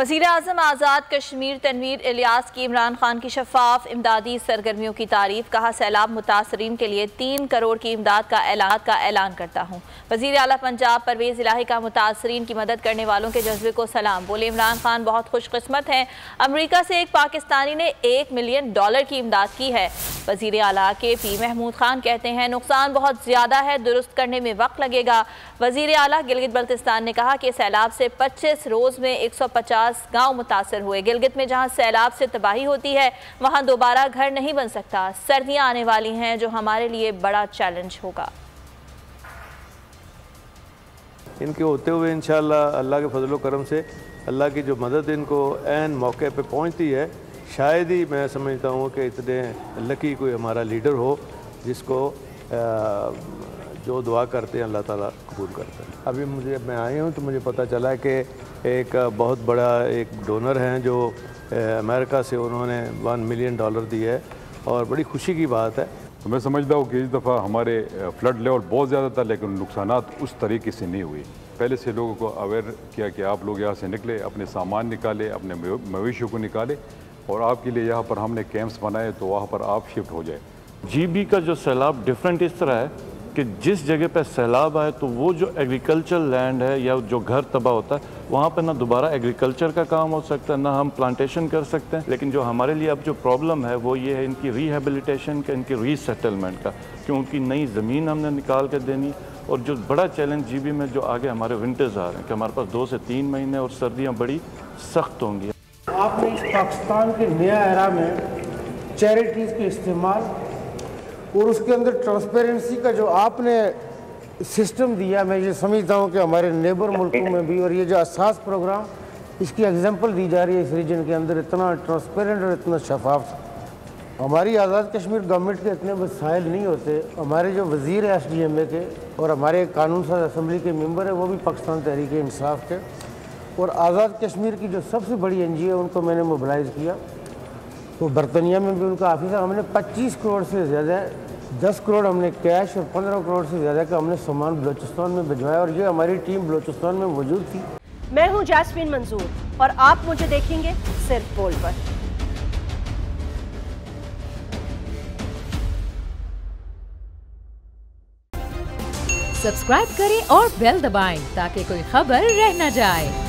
वज़ीर आज़म आज़ाद कश्मीर तनवीर इलियास की इमरान खान की शफाफ इमदादी सरगर्मियों की तारीफ। कहा, सैलाब मुतासरीन के लिए 3 करोड़ की इमदाद का ऐलान करता हूँ। वज़ीर आला पंजाब परवेज़ इलाही का मुतासरीन की मदद करने वालों के जज्बे को सलाम। बोले, इमरान खान बहुत खुशकिस्मत हैं, अमरीका से एक पाकिस्तानी ने $1 मिलियन की इमदाद की है। वज़ीर आला KP महमूद खान कहते हैं, नुकसान बहुत ज़्यादा है, दुरुस्त करने में वक्त लगेगा। वज़ीर आला गिलगित बल्तिस्तान ने कहा कि सैलाब से 25 रोज़ में 150 गांव मुतासर हुए। गिलगित में जहां सैलाब से तबाही होती है वहां दोबारा घर नहीं बन सकता। सर्दियां आने वाली हैं जो हमारे लिए बड़ा चैलेंज होगा। इनके होते हुए इंशाअल्लाह अल्लाह के फजल करम से अल्लाह की जो मदद इनको ऐन मौके पे पहुंचती है, शायद ही मैं समझता हूँ कि इतने लकी कोई हमारा लीडर हो जिसको जो दुआ करते हैं अल्लाह ताला कबूल करते हैं। अभी मैं आया हूँ तो मुझे पता चला कि एक बहुत बड़ा एक डोनर हैं जो अमेरिका से उन्होंने $1 मिलियन दिए है और बड़ी खुशी की बात है। तो मैं समझता हूँ कि इस दफ़ा हमारे फ्लड लेवल बहुत ज़्यादा था, लेकिन नुकसानात उस तरीके से नहीं हुए। पहले से लोगों को अवेयर किया कि आप लोग यहाँ से निकले, अपने सामान निकाले, अपने मवेशियों को निकाले और आपके लिए यहाँ पर हमने कैंप्स बनाए तो वहाँ पर आप शिफ्ट हो जाए। GB का जो सैलाब डिफरेंट इस तरह है कि जिस जगह पे सैलाब आए तो वो जो एग्रीकल्चर लैंड है या जो घर तबाह होता है वहाँ पे ना दोबारा एग्रीकल्चर का काम हो सकता है, ना हम प्लांटेशन कर सकते हैं। लेकिन जो हमारे लिए अब जो प्रॉब्लम है वो ये है इनकी रिहेबिलिटेशन का, इनकी रीसेटलमेंट का, क्योंकि नई ज़मीन हमने निकाल कर देनी। और जो बड़ा चैलेंज GB में जो आगे हमारे विंटर्स आ रहे हैं कि हमारे पास 2 से 3 महीने और सर्दियाँ बड़ी सख्त होंगी। आपने इस पाकिस्तान के नया एरा में चैरिटीज़ के इस्तेमाल और उसके अंदर ट्रांसपेरेंसी का जो आपने सिस्टम दिया, मैं ये समझता हूँ कि हमारे नेबर मुल्कों में भी, और ये जो असास प्रोग्राम इसकी एग्जांपल दी जा रही है इस रीजन के अंदर, इतना ट्रांसपेरेंट और इतना शफाफ। हमारी आज़ाद कश्मीर गवर्नमेंट के इतने वसाइल नहीं होते। हमारे जो वज़ीर है SDMA के और हमारे कानून साज असम्बली के मेंबर है वो भी पाकिस्तान तहरीक इंसाफ के, और आज़ाद कश्मीर की जो सबसे बड़ी NGO उनको मैंने मोबिलाइज़ किया। तो बर्तानिया में भी उनका ऑफिस है। हमने 25 करोड़ से ज़्यादा, 10 करोड़ हमने कैश और 15 करोड़ से ज़्यादा का हमने सामान बलूचिस्तान में भिजवाया और ये हमारी टीम बलूचिस्तान में मौजूद थी। मैं हूँ जैस्मीन मंजूर और आप मुझे देखेंगे सिर्फ बोल पर। सब्सक्राइब करें और बेल दबाएं ताकि कोई खबर रह न जाए।